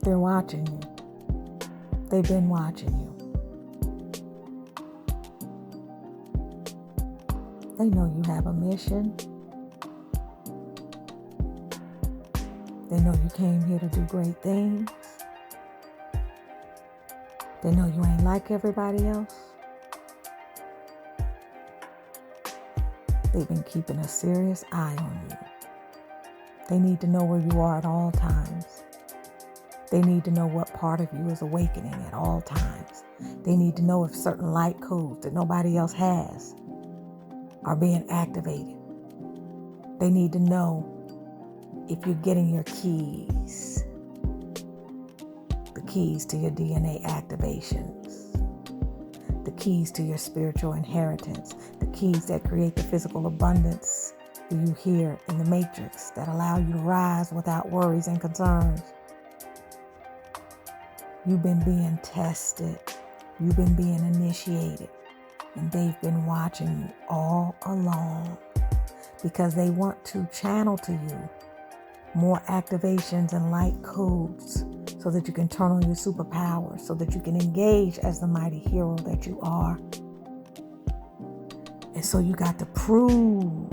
they're watching you. They've been watching you. They know you have a mission. They know you came here to do great things. They know you ain't like everybody else. They've been keeping a serious eye on you. They need to know where you are at all times. They need to know what part of you is awakening at all times. They need to know if certain light codes that nobody else has are being activated. They need to know if you're getting your keys, the keys to your DNA activations, the keys to your spiritual inheritance, the keys that create the physical abundance you hear in the matrix that allow you to rise without worries and concerns. You've been being tested. You've been being initiated. And they've been watching you all along because they want to channel to you more activations and light codes so that you can turn on your superpowers, so that you can engage as the mighty hero that you are. And so you got to prove.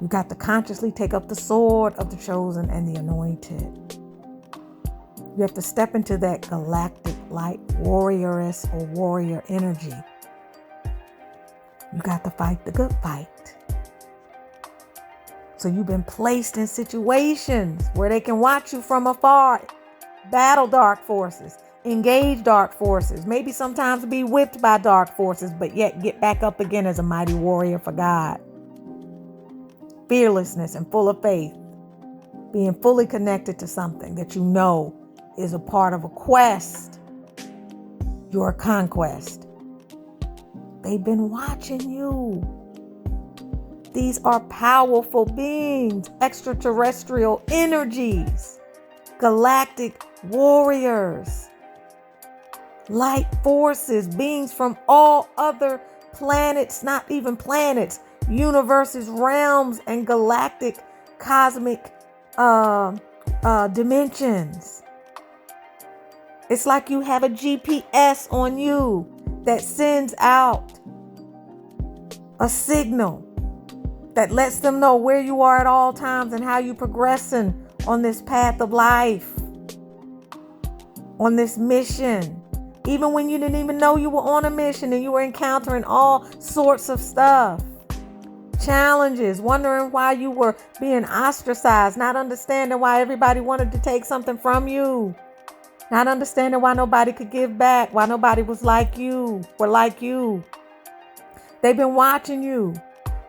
You got to consciously take up the sword of the chosen and the anointed. You have to step into that galactic light warrioress or warrior energy. You got to fight the good fight. So you've been placed in situations where they can watch you from afar, battle dark forces, engage dark forces, maybe sometimes be whipped by dark forces, but yet get back up again as a mighty warrior for God. Fearlessness and full of faith, being fully connected to something that you know is a part of a quest, your conquest. They've been watching you. These are powerful beings, extraterrestrial energies, galactic warriors, light forces, beings from all other planets, not even planets, universes, realms, and galactic cosmic dimensions. It's like you have a GPS on you that sends out a signal that lets them know where you are at all times and how you're progressing on this path of life, on this mission. Even when you didn't even know you were on a mission and you were encountering all sorts of stuff. Challenges, wondering why you were being ostracized, not understanding why everybody wanted to take something from you. Not understanding why nobody could give back, why nobody was like you, were like you. They've been watching you,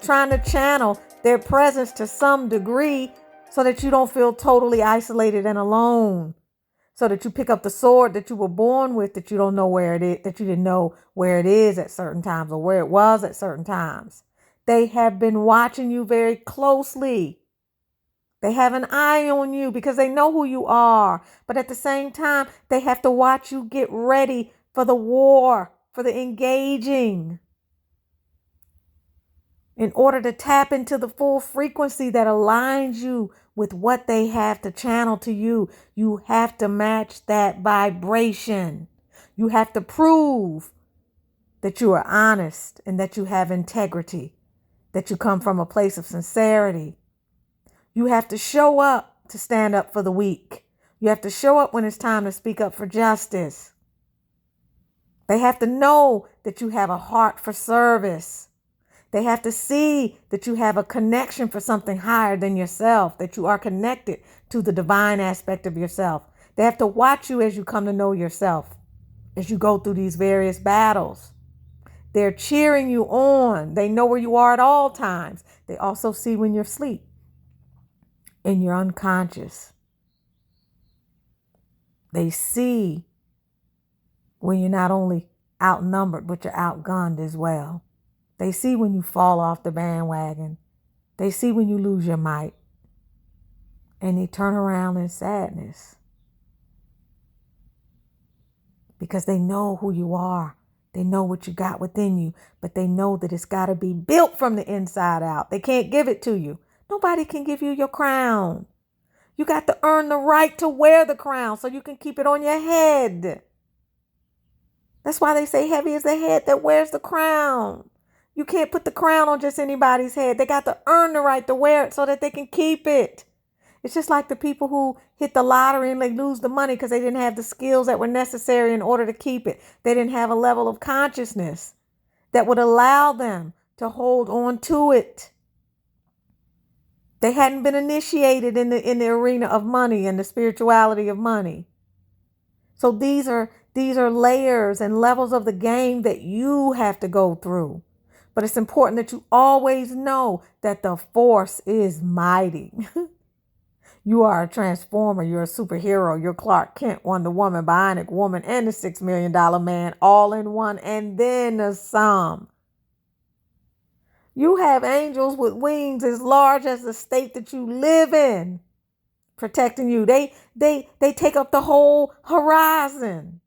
trying to channel their presence to some degree so that you don't feel totally isolated and alone. So that you pick up the sword that you were born with, that you don't know where it is, that you didn't know where it is at certain times or where it was at certain times. They have been watching you very closely. They have an eye on you because they know who you are. But at the same time, they have to watch you get ready for the war, for the engaging. In order to tap into the full frequency that aligns you with what they have to channel to you, you have to match that vibration. You have to prove that you are honest and that you have integrity, that you come from a place of sincerity. You have to show up to stand up for the weak. You have to show up when it's time to speak up for justice. They have to know that you have a heart for service. They have to see that you have a connection for something higher than yourself, that you are connected to the divine aspect of yourself. They have to watch you as you come to know yourself, as you go through these various battles. They're cheering you on. They know where you are at all times. They also see when you're asleep, in your unconscious. They see when you're not only outnumbered, but you're outgunned as well. They see when you fall off the bandwagon. They see when you lose your might. And they turn around in sadness. Because they know who you are. They know what you got within you. But they know that it's got to be built from the inside out. They can't give it to you. Nobody can give you your crown. You got to earn the right to wear the crown so you can keep it on your head. That's why they say heavy is the head that wears the crown. You can't put the crown on just anybody's head. They got to earn the right to wear it so that they can keep it. It's just like the people who hit the lottery and they lose the money because they didn't have the skills that were necessary in order to keep it. They didn't have a level of consciousness that would allow them to hold on to it. They hadn't been initiated in the arena of money and the spirituality of money. So these are layers and levels of the game that you have to go through. But it's important that you always know that the force is mighty. You are a transformer. You're a superhero. You're Clark Kent, Wonder Woman, Bionic Woman, and the $6 million man all in one, and then some. You have angels with wings as large as the state that you live in, protecting you. They take up the whole horizon.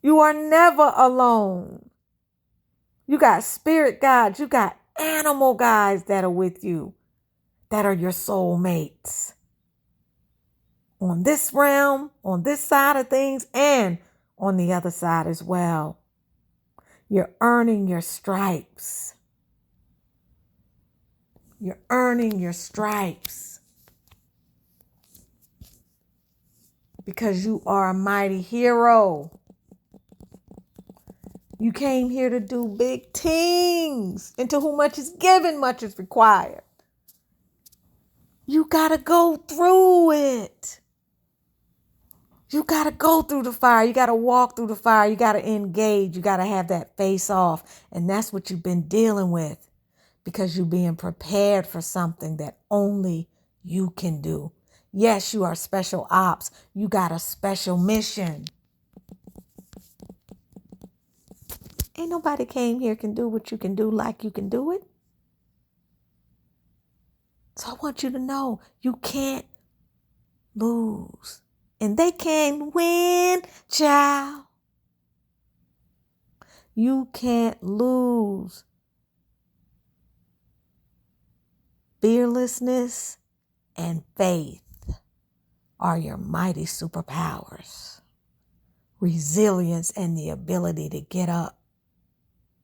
You are never alone. You got spirit guides. You got animal guides that are with you, that are your soulmates. On this realm, on this side of things, and on the other side as well. You're earning your stripes. You're earning your stripes. Because you are a mighty hero. You came here to do big things. And to whom much is given, much is required. You got to go through it. You got to go through the fire. You got to walk through the fire. You got to engage. You got to have that face off. And that's what you've been dealing with, because you're being prepared for something that only you can do. Yes, you are special ops. You got a special mission. Ain't nobody came here can do what you can do like you can do it. So I want you to know you can't lose. And they can't win, child. You can't lose. Fearlessness and faith are your mighty superpowers. Resilience and the ability to get up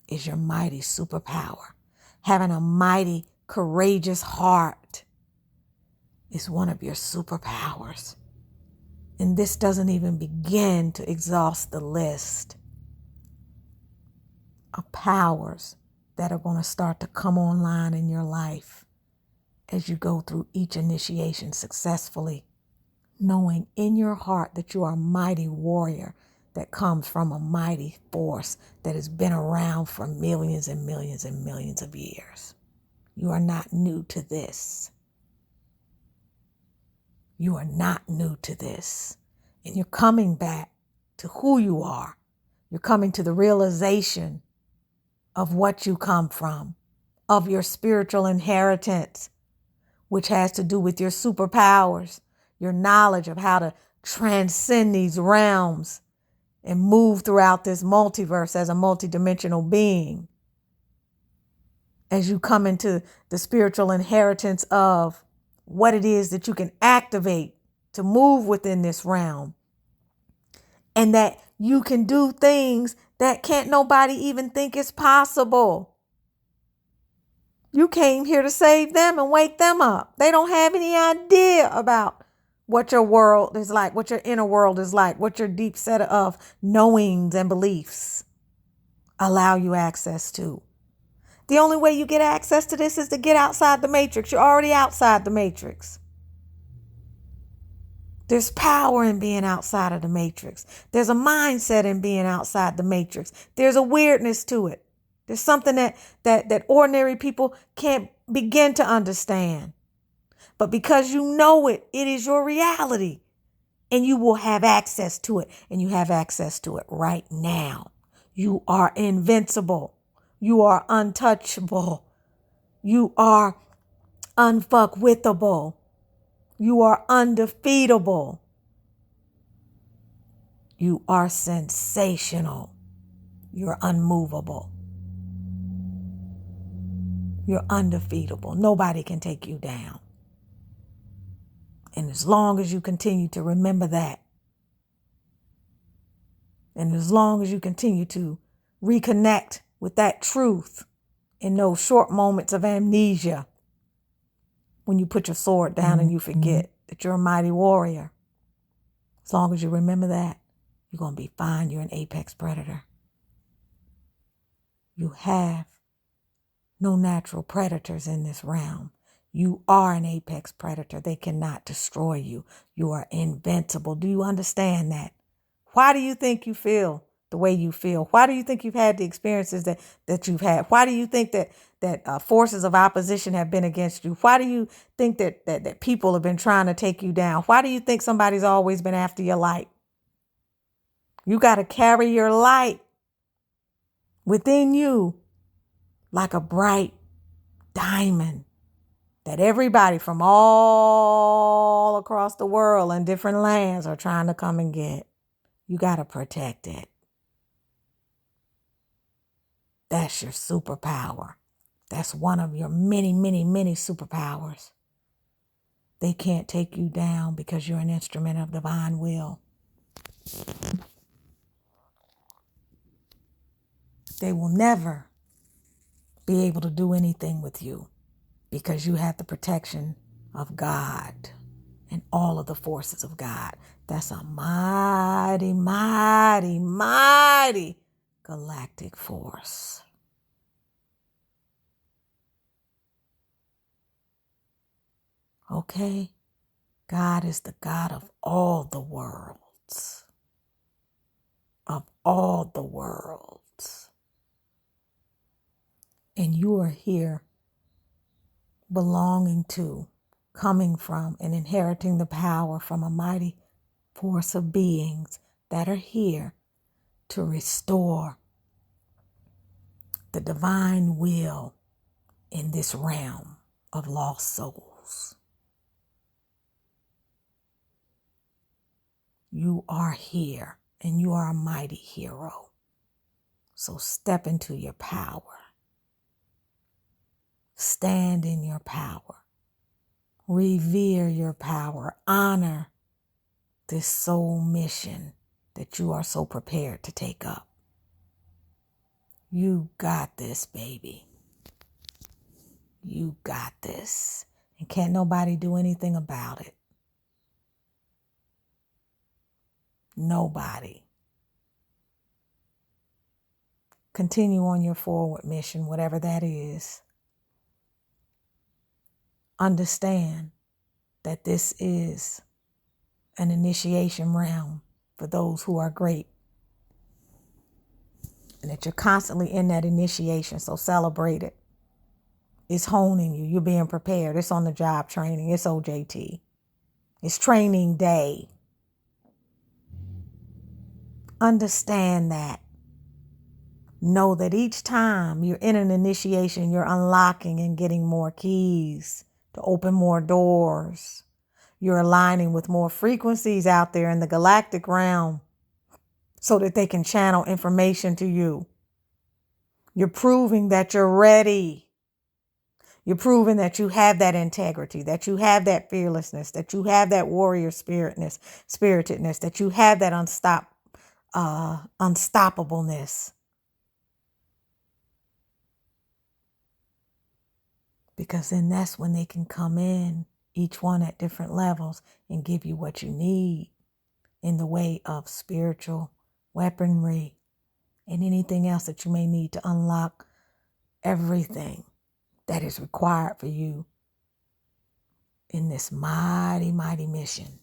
is your mighty superpower. Having a mighty, courageous heart is one of your superpowers. And this doesn't even begin to exhaust the list of powers that are going to start to come online in your life as you go through each initiation successfully, knowing in your heart that you are a mighty warrior that comes from a mighty force that has been around for millions and millions and millions of years. You are not new to this. You are not new to this. And you're coming back to who you are. You're coming to the realization of what you come from, of your spiritual inheritance, which has to do with your superpowers, your knowledge of how to transcend these realms and move throughout this multiverse as a multidimensional being. As you come into the spiritual inheritance of what it is that you can activate to move within this realm, and that you can do things that can't nobody even think is possible. You came here to save them and wake them up. They don't have any idea about what your world is like, what your inner world is like, what your deep set of knowings and beliefs allow you access to. The only way you get access to this is to get outside the matrix. You're already outside the matrix. There's power in being outside of the matrix. There's a mindset in being outside the matrix. There's a weirdness to it. There's something that ordinary people can't begin to understand. But because you know it, it is your reality. And you will have access to it. And you have access to it right now. You are invincible. You are untouchable. You are unfuckwithable. You are undefeatable. You are sensational. You're unmovable. You're undefeatable. Nobody can take you down. And as long as you continue to remember that, and as long as you continue to reconnect with that truth in those short moments of amnesia, when you put your sword down and you forget that you're a mighty warrior, as long as you remember that, you're going to be fine. You're an apex predator. You have no natural predators in this realm. You are an apex predator. They cannot destroy you. You are invincible. Do you understand that? Why do you think you feel the way you feel? Why do you think you've had the experiences that you've had? Why do you think that forces of opposition have been against you? Why do you think that people have been trying to take you down? Why do you think somebody's always been after your light? You got to carry your light within you like a bright diamond that everybody from all across the world and different lands are trying to come and get. You got to protect it. That's your superpower. That's one of your many, many, many superpowers. They can't take you down because you're an instrument of divine will. They will never be able to do anything with you because you have the protection of God and all of the forces of God. That's a mighty, mighty, mighty galactic force. Okay? God is the God of all the worlds. Of all the worlds. And you are here belonging to, coming from, and inheriting the power from a mighty force of beings that are here to restore the divine will in this realm of lost souls. You are here and you are a mighty hero. So step into your power. Stand in your power. Revere your power. Honor this soul mission that you are so prepared to take up. You got this, baby. You got this. And can't nobody do anything about it. Nobody. Continue on your forward mission, whatever that is. Understand that this is an initiation realm for those who are great. And that you're constantly in that initiation, so celebrate it. It's honing you. You're being prepared. It's on the job training. It's OJT. It's training day. Understand that. Know that each time you're in an initiation, you're unlocking and getting more keys to open more doors. You're aligning with more frequencies out there in the galactic realm so that they can channel information to you. You're proving that you're ready. You're proving that you have that integrity, that you have that fearlessness, that you have that warrior spiritedness, that you have that unstoppableness. Because then that's when they can come in, each one at different levels, and give you what you need in the way of spiritual weaponry and anything else that you may need to unlock everything that is required for you in this mighty, mighty mission.